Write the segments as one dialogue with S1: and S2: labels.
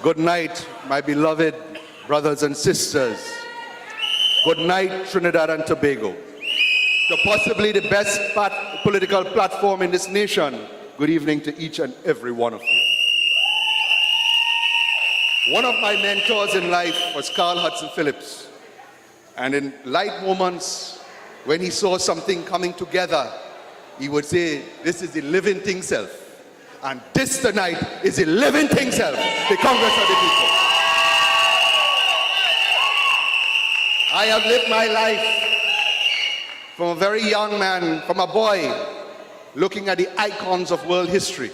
S1: Good night, my beloved brothers and sisters. Good night, Trinidad and Tobago. To possibly the best political platform in this nation, good evening to each and every one of you. One of my mentors in life was Carl Hudson Phillips. And in light moments, when he saw something coming together, he would say, this is the living thing self. And this tonight is the living thing self, the Congress of the People. I have lived my life from a very young man, from a boy, looking at the icons of world history.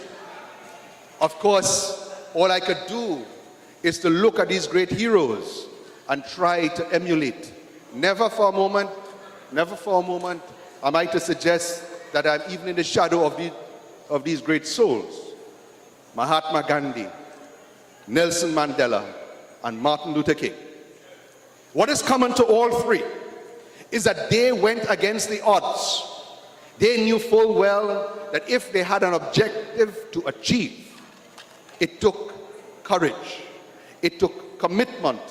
S1: Of course, all I could do is to look at these great heroes and try to emulate. Never for a moment am I to suggest that I'm even in the shadow of these great souls. Mahatma Gandhi, Nelson Mandela, and Martin Luther King. What is common to all three is that they went against the odds. They knew full well that if they had an objective to achieve, it took courage, it took commitment,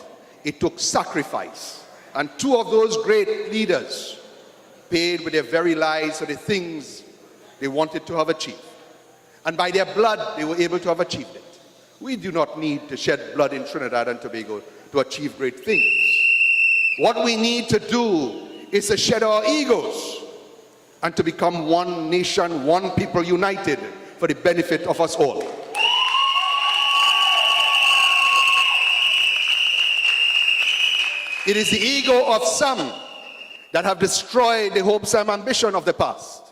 S1: it took sacrifice. And two of those great leaders paid with their very lives for the things they wanted to have achieved. And by their blood, they were able to have achieved it. We do not need to shed blood in Trinidad and Tobago to achieve great things. What we need to do is to shed our egos and to become one nation, one people united for the benefit of us all. It is the ego of some that have destroyed the hopes and ambition of the past.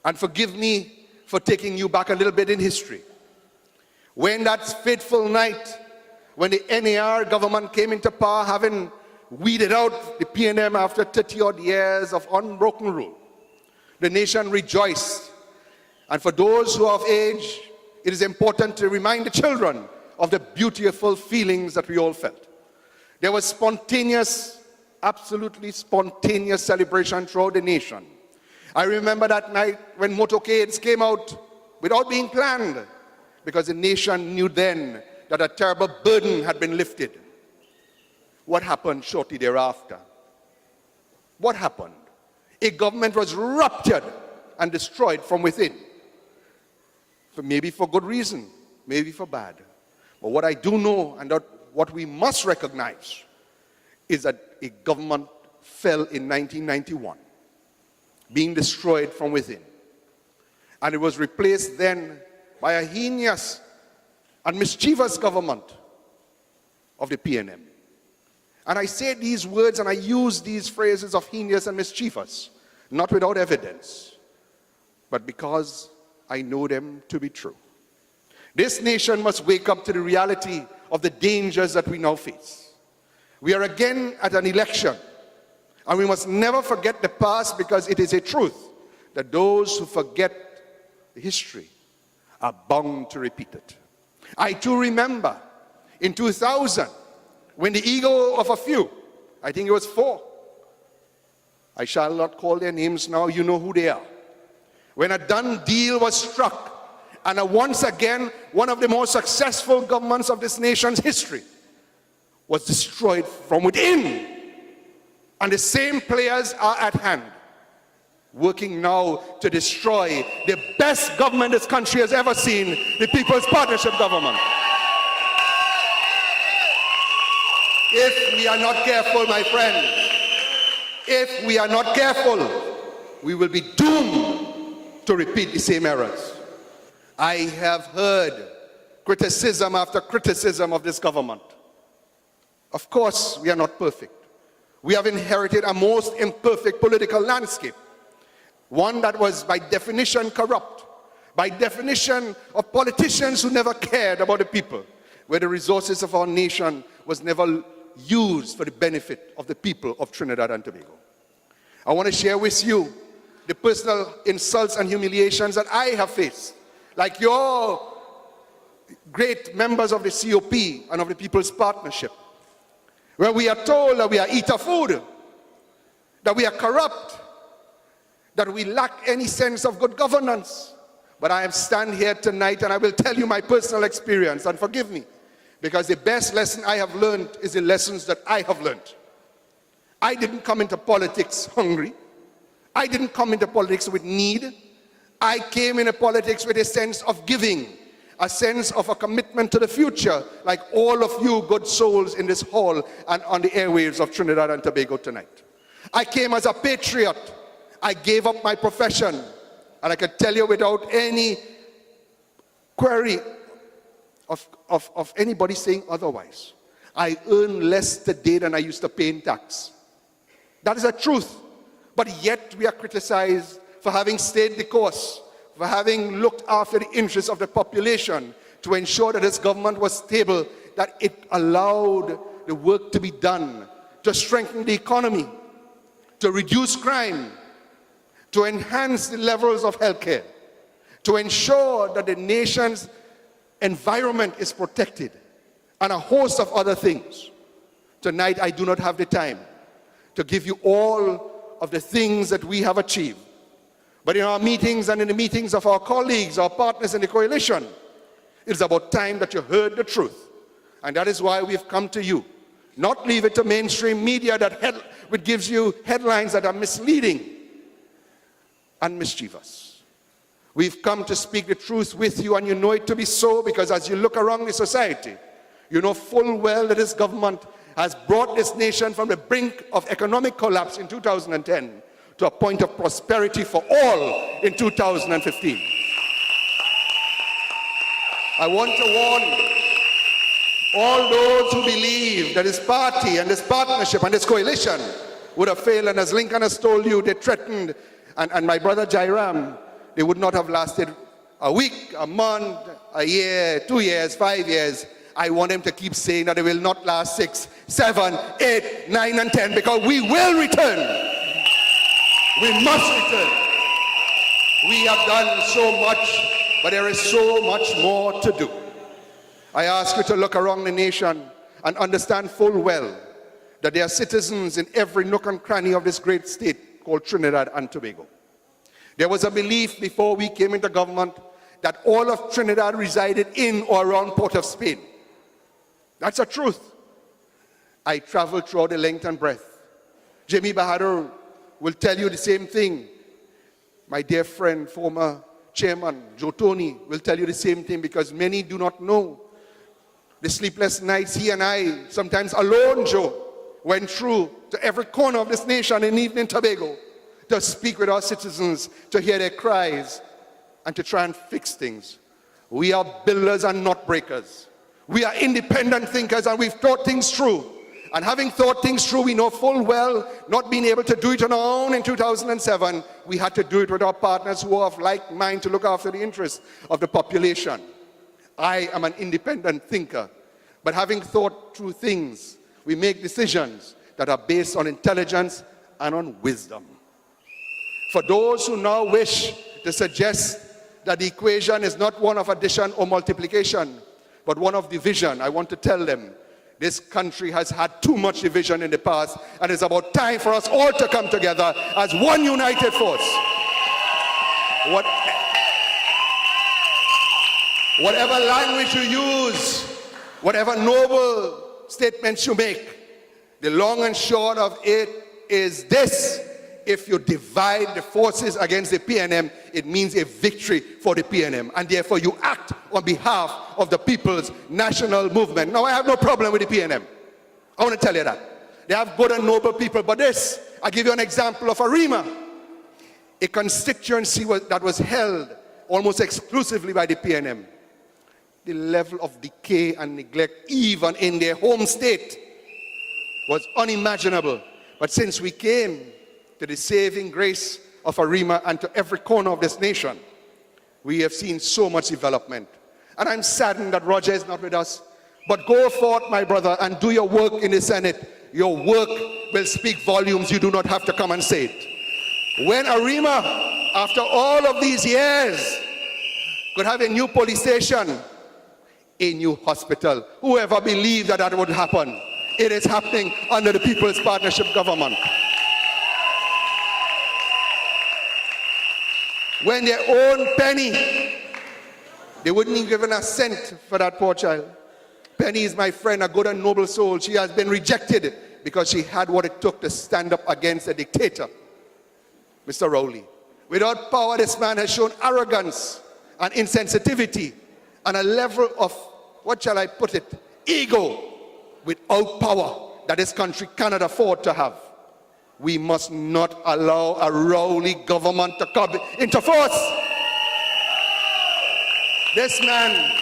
S1: And forgive me for taking you back a little bit in history. When that fateful night, when the NAR government came into power, having weeded out the PNM after 30-odd years of unbroken rule, the nation rejoiced. And for those who are of age, it is important to remind the children of the beautiful feelings that we all felt. There was spontaneous, absolutely spontaneous celebration throughout the nation. I remember that night when motorcades came out without being planned, because the nation knew then that a terrible burden had been lifted. What happened shortly thereafter? What happened? A government was ruptured and destroyed from within. Maybe for good reason, maybe for bad. But what I do know, and what we must recognize, is that a government fell in 1991, being destroyed from within. And it was replaced then by a heinous and mischievous government of the PNM. And I say these words and I use these phrases of heinous and mischievous, not without evidence, but because I know them to be true. This nation must wake up to the reality of the dangers that we now face. We are again at an election, and we must never forget the past, because it is a truth that those who forget the history are bound to repeat it. I too remember in 2000, when the ego of a few, I think it was 4, I shall not call their names now, you know who they are, when a done deal was struck, and once again, one of the most successful governments of this nation's history was destroyed from within. And the same players are at hand, working now to destroy the best government this country has ever seen, the People's Partnership Government. If we are not careful, my friend, if we are not careful, we will be doomed to repeat the same errors. I have heard criticism after criticism of this government. Of course, we are not perfect. We have inherited a most imperfect political landscape, one that was by definition corrupt, by definition of politicians who never cared about the people, where the resources of our nation was never used for the benefit of the people of Trinidad and Tobago. I want to share with you the personal insults and humiliations that I have faced, like your great members of the COP and of the People's Partnership, where we are told that we are eater food, that we are corrupt, that we lack any sense of good governance. But I am stand here tonight and I will tell you my personal experience, and forgive me Because the best lesson I have learned is the lessons that I have learned. I didn't come into politics hungry. I didn't come into politics with need. I came into politics with a sense of giving, a sense of a commitment to the future, like all of you good souls in this hall and on the airwaves of Trinidad and Tobago tonight. I came as a patriot. I gave up my profession, and I can tell you without any query of anybody saying otherwise, I earn less today than I used to pay in tax. That is the truth. But yet we are criticized for having stayed the course, for having looked after the interests of the population to ensure that this government was stable, that it allowed the work to be done, to strengthen the economy, to reduce crime, to enhance the levels of healthcare, to ensure that the nation's environment is protected, and a host of other things. Tonight, I do not have the time to give you all of the things that we have achieved. But in our meetings and in the meetings of our colleagues, our partners in the coalition, it is about time that you heard the truth. And that is why we've come to you. Not leave it to mainstream media which gives you headlines that are misleading and mischievous. We've come to speak the truth with you, and you know it to be so, because as you look around the society, you know full well that this government has brought this nation from the brink of economic collapse in 2010 to a point of prosperity for all in 2015. I want to warn all those who believe that this party and this partnership and this coalition would have failed, and as Lincoln has told you, they threatened, and my brother Jairam, they would not have lasted a week, a month, a year, 2 years, 5 years. I want them to keep saying that they will not last 6, 7, 8, 9, and 10, because we will return. We must return. We have done so much, but there is so much more to do. I ask you to look around the nation and understand full well that there are citizens in every nook and cranny of this great state called Trinidad and Tobago. There was a belief before we came into government that all of Trinidad resided in or around Port of Spain. That's the truth. I traveled throughout the length and breadth. Jimmy Bahadur will tell you the same thing. My dear friend, former chairman, Joe Tony, will tell you the same thing, because many do not know the sleepless nights he and I, sometimes alone, Joe, went through to every corner of this nation and even in Tobago to speak with our citizens, to hear their cries, and to try and fix things. We are builders and not breakers. We are independent thinkers, and we've thought things through. And having thought things through, we know full well, not being able to do it on our own in 2007, we had to do it with our partners who are of like mind to look after the interests of the population. I am an independent thinker, but having thought through things, we make decisions that are based on intelligence and on wisdom. For those who now wish to suggest that the equation is not one of addition or multiplication, but one of division, I want to tell them, this country has had too much division in the past, and it's about time for us all to come together as one united force. Whatever language you use, whatever noble statements you make, the long and short of it is this: if you divide the forces against the PNM, it means a victory for the PNM, and therefore you act on behalf of the people's national movement. Now, I have no problem with the PNM. I want to tell you that. They have good and noble people, but this, I'll give you an example of Arima, a constituency that was held almost exclusively by the PNM. The level of decay and neglect, even in their home state, was unimaginable. But since we came to the saving grace of Arima and to every corner of this nation, we have seen so much development. And I'm saddened that Roger is not with us. But go forth, my brother, and do your work in the Senate. Your work will speak volumes. You do not have to come and say it. When Arima, after all of these years, could have a new police station, a new hospital, whoever believed that that would happen? It is happening under the People's Partnership Government. When their own penny, they wouldn't even give a cent for that poor child. Penny is my friend, a good and noble soul. She has been rejected because she had what it took to stand up against a dictator, Mr. Rowley. Without power, this man has shown arrogance and insensitivity and a level of, what shall I put it, ego without power that this country cannot afford to have. We must not allow a Rowley government to come into force. This man,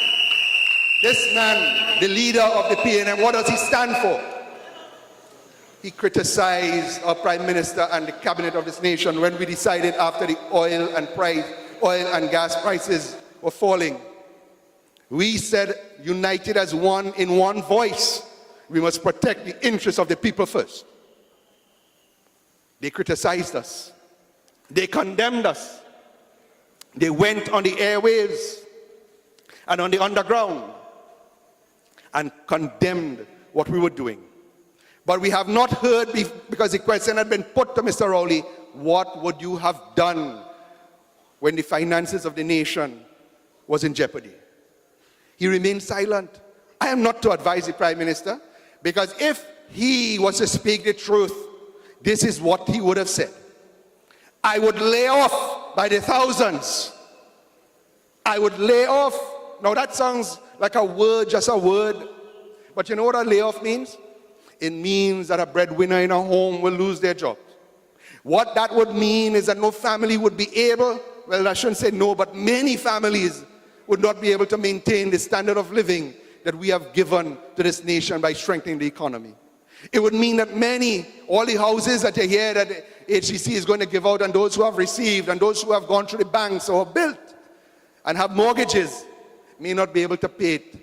S1: the leader of the PNM, what does he stand for? He criticized our Prime Minister and the cabinet of this nation when we decided after the oil and gas prices were falling. We said, united as one in one voice, we must protect the interests of the people first. They criticized us. They condemned us. They went on the airwaves and on the underground and condemned what we were doing. But we have not heard, because the question had been put to Mr. Rowley, what would you have done when the finances of the nation was in jeopardy? He remained silent. I am not to advise the Prime Minister, because if he was to speak the truth, this is what he would have said. I would lay off by the thousands. I would lay off. Now that sounds like a word, just a word. But you know what a layoff means? It means that a breadwinner in a home will lose their job. What that would mean is that no family would be able, well, I shouldn't say no, but many families would not be able to maintain the standard of living that we have given to this nation by strengthening the economy. It would mean that all the houses that you hear that HCC is going to give out, and those who have received, and those who have gone through the banks or built and have mortgages, may not be able to pay it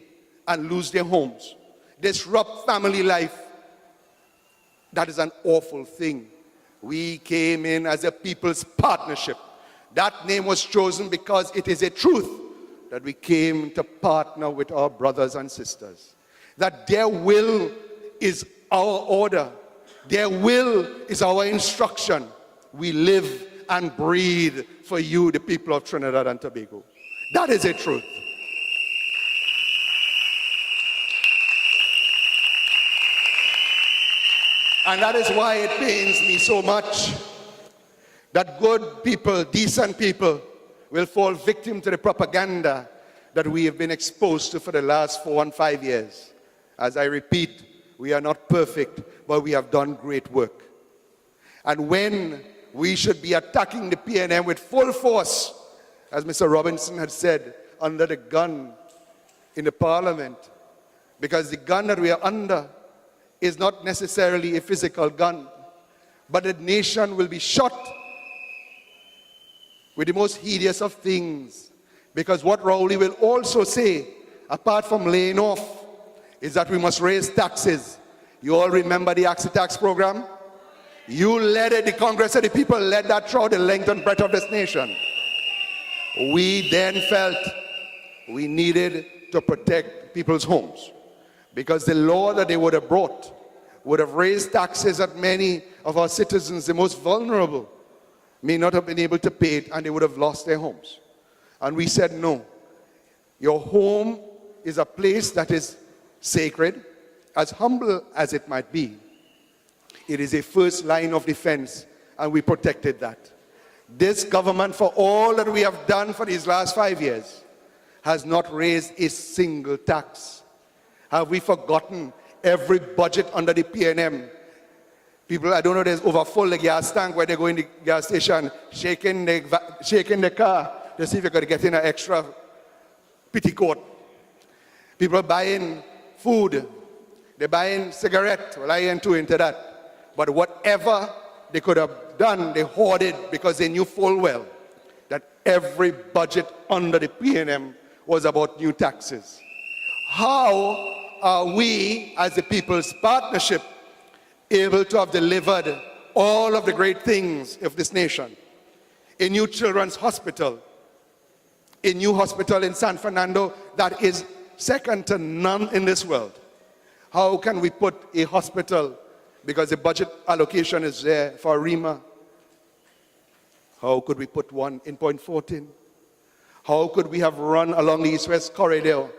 S1: and lose their homes. Disrupt family life. That is an awful thing. We came in as a people's partnership. That name was chosen because it is a truth that we came to partner with our brothers and sisters. That their will is our order. Their will is our instruction. We live and breathe for you, the people of Trinidad and Tobago. That is a truth. And that is why it pains me so much that good people, decent people, will fall victim to the propaganda that we have been exposed to for the last 4 and 5 years. As I repeat, we are not perfect, but we have done great work. And when we should be attacking the PNM with full force, as Mr. Robinson had said, under the gun in the parliament, because the gun that we are under is not necessarily a physical gun, but the nation will be shot with the most hideous of things. Because what Rowley will also say, apart from laying off, is that we must raise taxes. You all remember the Axi tax program? You led it, the Congress of the People led that throughout the length and breadth of this nation. We then felt we needed to protect people's homes, because the law that they would have brought would have raised taxes that many of our citizens, the most vulnerable, may not have been able to pay it, and they would have lost their homes. And we said, no, your home is a place that is sacred, as humble as it might be. It is a first line of defense, and we protected that. This government, for all that we have done for these last 5 years, has not raised a single tax. Have we forgotten every budget under the PNM? People, I don't know, there's overfull the gas tank where they go in the gas station, shaking the car to see if you could get in an extra petticoat. People buying food, they're buying cigarettes. Well, I ain't too into that. But whatever they could have done, they hoarded, because they knew full well that every budget under the PNM was about new taxes. How are we, as the People's Partnership, able to have delivered all of the great things of this nation? A new children's hospital, a new hospital in San Fernando that is second to none in this world. How can we put a hospital, because the budget allocation is there for Arima? How could we put one in Point 14? How could we have run along the East-West corridor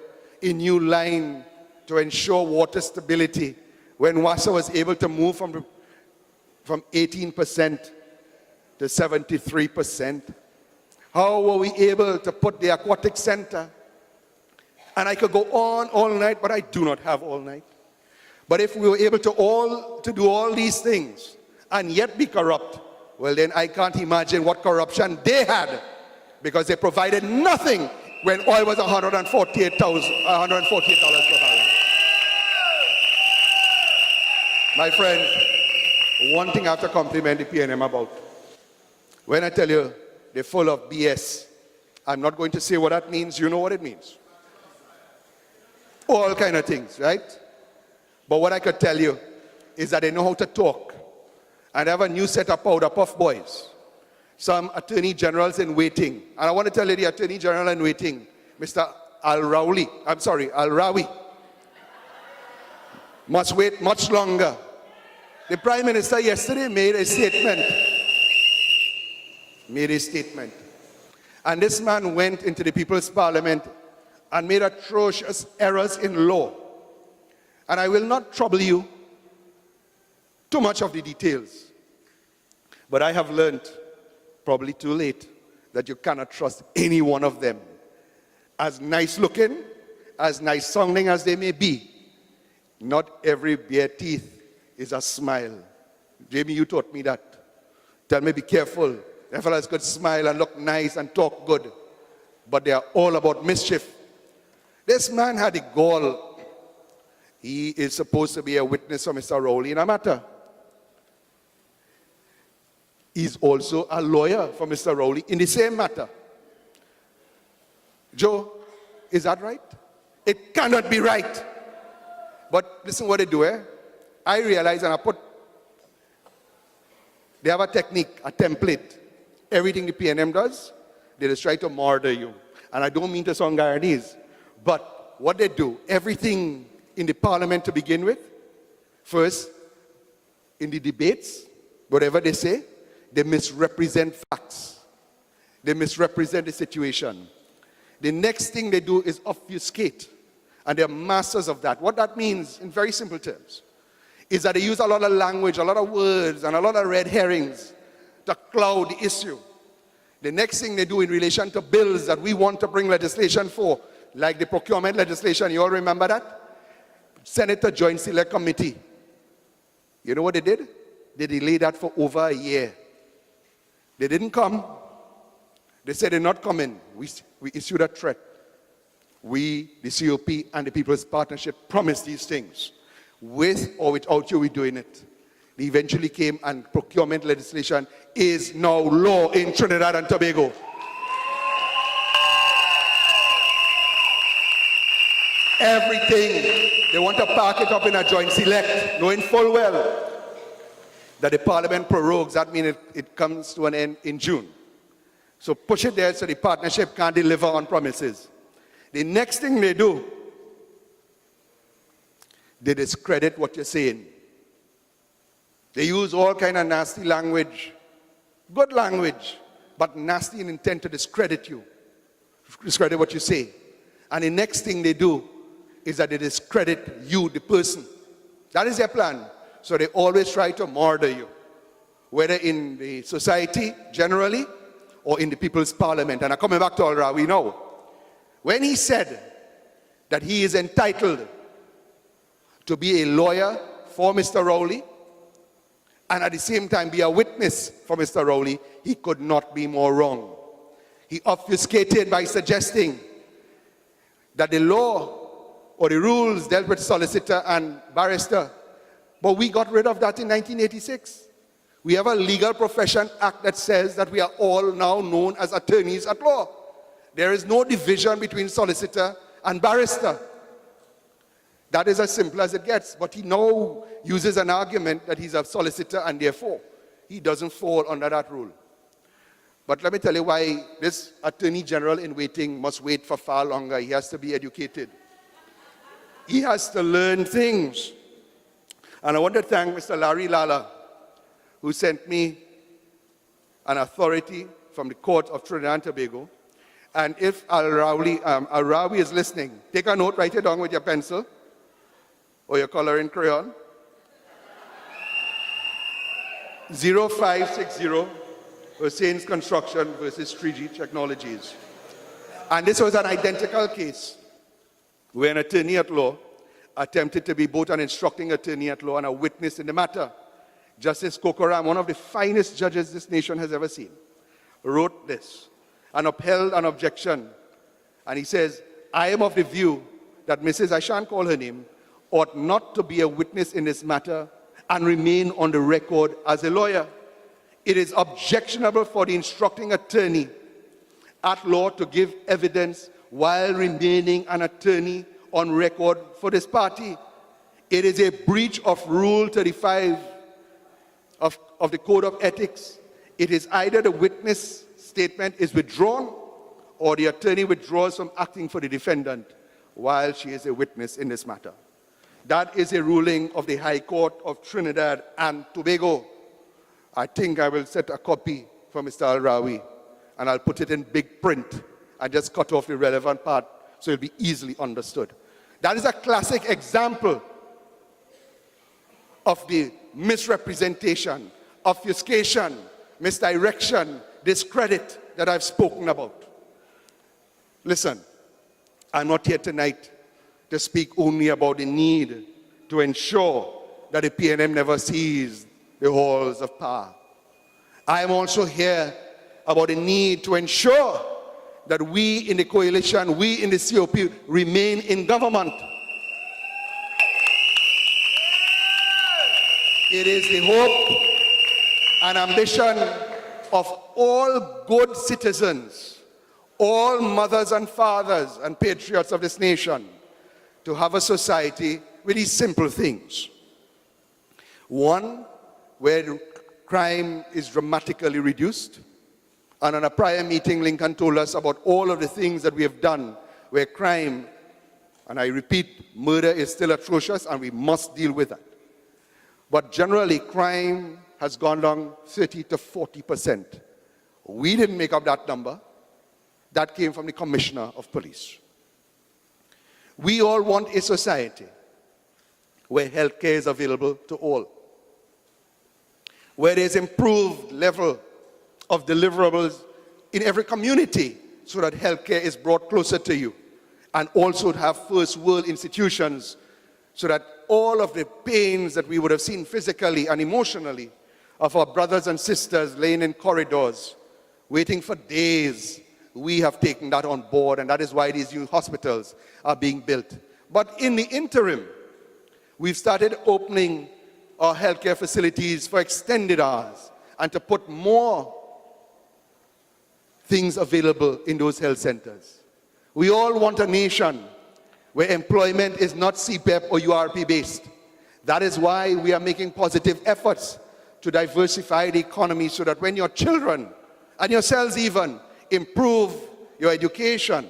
S1: a new line to ensure water stability when Wassa was able to move from 18% to 73%? How were we able to put the aquatic center? And I could go on all night, but I do not have all night. But if we were able to do all these things and yet be corrupt, well then I can't imagine what corruption they had, because they provided nothing when oil was $148 per barrel. My friend, one thing I have to compliment the PNM about. When I tell you they're full of BS, I'm not going to say what that means. You know what it means. All kind of things, right? But what I could tell you is that they know how to talk. And they have a new set of powder puff boys. Some attorney generals in waiting. And I want to tell you the attorney general in waiting, Mr. Al-Rawi, must wait much longer. The Prime Minister yesterday made a statement. And this man went into the People's Parliament and made atrocious errors in law. And I will not trouble you too much of the details. But I have learned, probably too late, that you cannot trust any one of them. As nice looking, as nice sounding as they may be, not every bare teeth is a smile. Jamie, you taught me that. Tell me, be careful. Them fellas could smile and look nice and talk good, but they are all about mischief. This man had the gall. He is supposed to be a witness for Mr. Rowley in a matter. He's also a lawyer for Mr. Rowley in the same matter. Joe, is that right? It cannot be right. But listen what they do, eh? I realize, and they have a technique, a template. Everything the PNM does, they just try to murder you. And I don't mean to sound Guyanese, but what they do, everything in the parliament to begin with, first, in the debates, whatever they say, they misrepresent facts. They misrepresent the situation. The next thing they do is obfuscate. And they're masters of that. What that means, in very simple terms, is that they use a lot of language, a lot of words, and a lot of red herrings to cloud the issue. The next thing they do in relation to bills that we want to bring legislation for, like the procurement legislation, you all remember that? Send it to Joint Select Committee. You know what they did? They delayed that for over a year. They didn't come. They said they're not coming. We issued a threat. We, the COP and the People's Partnership, promised these things. With or without you, we're doing it. They eventually came, and procurement legislation is now law in Trinidad and Tobago. Everything, they want to park it up in a joint select, knowing full well that the parliament prorogues. That means it comes to an end in June. So push it there so the partnership can't deliver on promises. The next thing they do, they discredit what you're saying. They use all kind of nasty language, good language, but nasty in intent to discredit you, discredit what you say. And the next thing they do is that they discredit you, the person. That is their plan. So they always try to murder you, whether in the society generally or in the People's Parliament. And I'm coming back to Al-Rawi now. When he said that he is entitled to be a lawyer for Mr. Rowley and at the same time be a witness for Mr. Rowley, he could not be more wrong. He obfuscated by suggesting that the law or the rules dealt with solicitor and barrister, but we got rid of that in 1986. We have a Legal Profession Act that says that we are all now known as attorneys at law. There is no division between solicitor and barrister. That is as simple as it gets. But he now uses an argument that he's a solicitor and therefore he doesn't fall under that rule. But let me tell you why this Attorney General in waiting must wait for far longer. He has to be educated. He has to learn things. And I want to thank Mr. Larry Lala, who sent me an authority from the Court of Trinidad and Tobago. And if Al-Rawi is listening, take a note, write it down with your pencil. Or your color in crayon? 0560 Hussein's Construction versus 3G Technologies. And this was an identical case where an attorney at law attempted to be both an instructing attorney at law and a witness in the matter. Justice Kokoram, one of the finest judges this nation has ever seen, wrote this and upheld an objection. And he says, I am of the view that Mrs. I shan't call her name, ought not to be a witness in this matter and remain on the record as a lawyer. It is objectionable for the instructing attorney at law to give evidence while remaining an attorney on record for this party. It is a breach of Rule 35 of the Code of Ethics. It is either the witness statement is withdrawn or the attorney withdraws from acting for the defendant while she is a witness in this matter. That is a ruling of the High Court of Trinidad and Tobago. I think I will set a copy for Mr. Al-Rawi and I'll put it in big print and just cut off the relevant part so it'll be easily understood. That is a classic example of the misrepresentation, obfuscation, misdirection, discredit that I've spoken about. Listen, I'm not here tonight to speak only about the need to ensure that the PNM never sees the halls of power. I am also here about the need to ensure that we in the coalition, we in the COP remain in government. It is the hope and ambition of all good citizens, all mothers and fathers and patriots of this nation, to have a society with these simple things. One, where crime is dramatically reduced. And on a prior meeting, Lincoln told us about all of the things that we have done where crime, and I repeat, murder is still atrocious and we must deal with that. But generally, crime has gone down 30 to 40%. We didn't make up that number. That came from the Commissioner of Police. We all want a society where healthcare is available to all, where there's improved level of deliverables in every community so that healthcare is brought closer to you, and also to have first world institutions so that all of the pains that we would have seen physically and emotionally of our brothers and sisters laying in corridors, waiting for days, we have taken that on board, and that is why these new hospitals are being built. But in the interim, we've started opening our healthcare facilities for extended hours and to put more things available in those health centers. We all want a nation where employment is not CPEP or URP based. That is why we are making positive efforts to diversify the economy so that when your children and yourselves even improve your education,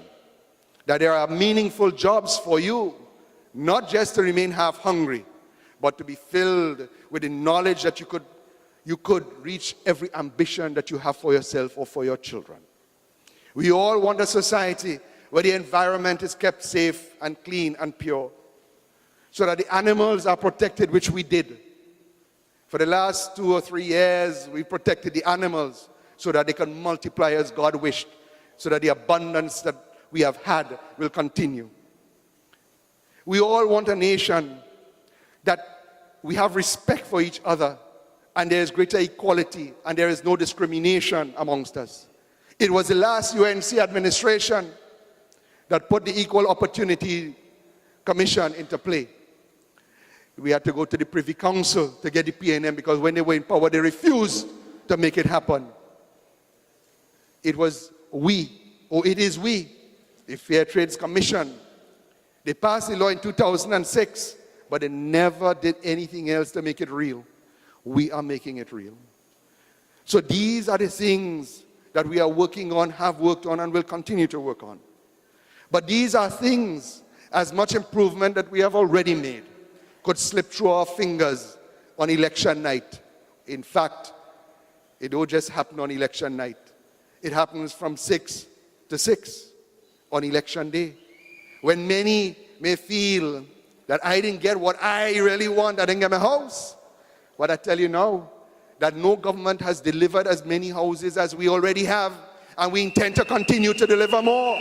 S1: that there are meaningful jobs for you, not just to remain half hungry, but to be filled with the knowledge that you could reach every ambition that you have for yourself or for your children. We all want a society where the environment is kept safe and clean and pure, so that the animals are protected, which we did. For the last 2 or 3 years, we protected the animals so that they can multiply as God wished, so that the abundance that we have had will continue. We all want a nation that we have respect for each other, and there is greater equality, and there is no discrimination amongst us. It was the last UNC administration that put the Equal Opportunity Commission into play. We had to go to the Privy Council to get the PNM because when they were in power, they refused to make it happen. It was we, or it is we, the Fair Trades Commission. They passed the law in 2006, but they never did anything else to make it real. We are making it real. So these are the things that we are working on, have worked on, and will continue to work on. But these are things, as much improvement that we have already made, could slip through our fingers on election night. In fact, it don't just happen on election night. It happens from 6 to 6 on election day, when many may feel that I didn't get what I really want. I didn't get my house. But I tell you now, that no government has delivered as many houses as we already have, and we intend to continue to deliver more.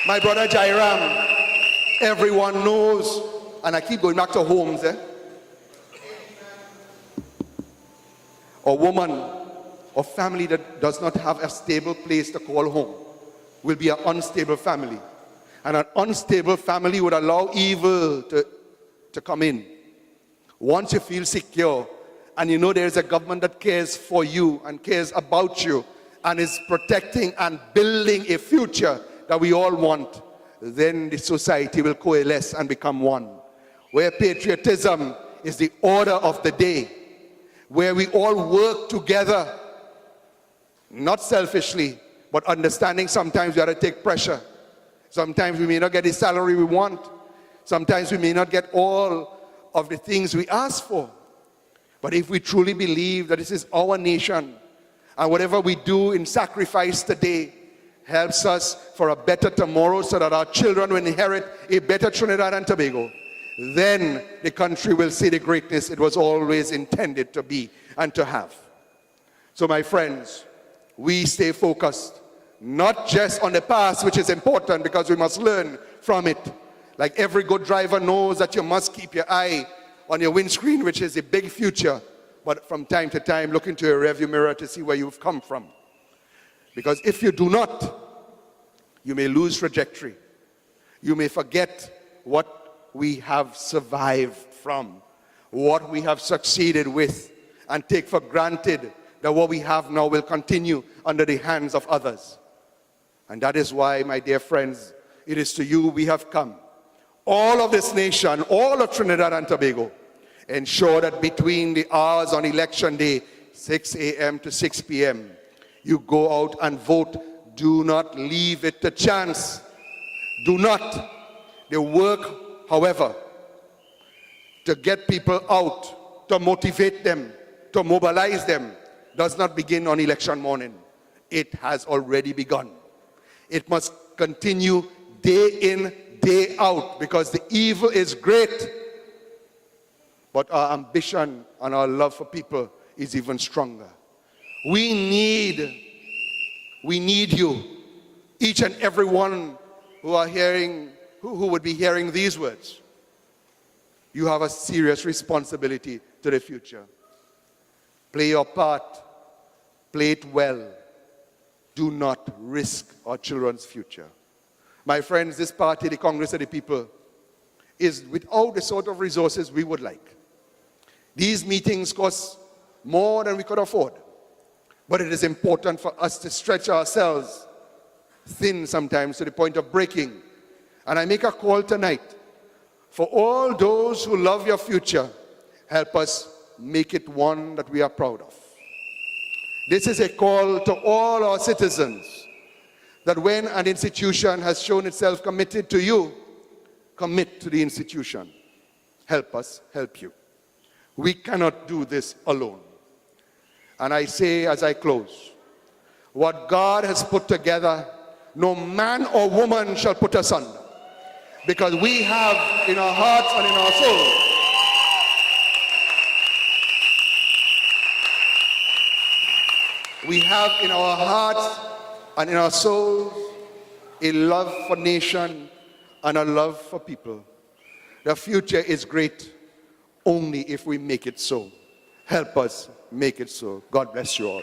S1: My brother Jairam, everyone knows, and I keep going back to homes, a woman or family that does not have a stable place to call home will be an unstable family. And an unstable family would allow evil to come in. Once you feel secure and you know there is a government that cares for you and cares about you and is protecting and building a future that we all want, then the society will coalesce and become one. Where patriotism is the order of the day, where we all work together, not selfishly, but understanding sometimes we have to take pressure. Sometimes we may not get the salary we want. Sometimes we may not get all of the things we ask for. But if we truly believe that this is our nation, and whatever we do in sacrifice today helps us for a better tomorrow so that our children will inherit a better Trinidad and Tobago, then the country will see the greatness it was always intended to be and to have. So my friends, we stay focused, not just on the past, which is important because we must learn from it. Like every good driver knows that you must keep your eye on your windscreen, which is a big future, but from time to time look into your rearview mirror to see where you've come from. Because if you do not, you may lose trajectory. You may forget what we have survived from, what we have succeeded with, and take for granted that what we have now will continue under the hands of others. And that is why, my dear friends, it is to you we have come. All of this nation, all of Trinidad and Tobago, ensure that between the hours on election day, 6 a.m. to 6 p.m., you go out and vote. Do not leave it to chance. Do not. The work, however, to get people out, to motivate them, to mobilize them, does not begin on election morning. It has already begun. It must continue day in, day out, because the evil is great. But our ambition and our love for people is even stronger. We need you, each and every one who are hearing, who would be hearing these words. You have a serious responsibility to the future. Play your part, play it well. Do not risk our children's future. My friends, this party, the Congress of the People, is without the sort of resources we would like. These meetings cost more than we could afford. But it is important for us to stretch ourselves thin sometimes to the point of breaking. And I make a call tonight for all those who love your future, help us make it one that we are proud of. This is a call to all our citizens that when an institution has shown itself committed to you, commit to the institution. Help us help you. We cannot do this alone. And I say as I close, what God has put together, no man or woman shall put asunder. Because we have in our hearts and in our souls we have in our hearts and in our souls a love for nation and a love for people. The future is great only if we make it so. Help us make it so. God bless you all.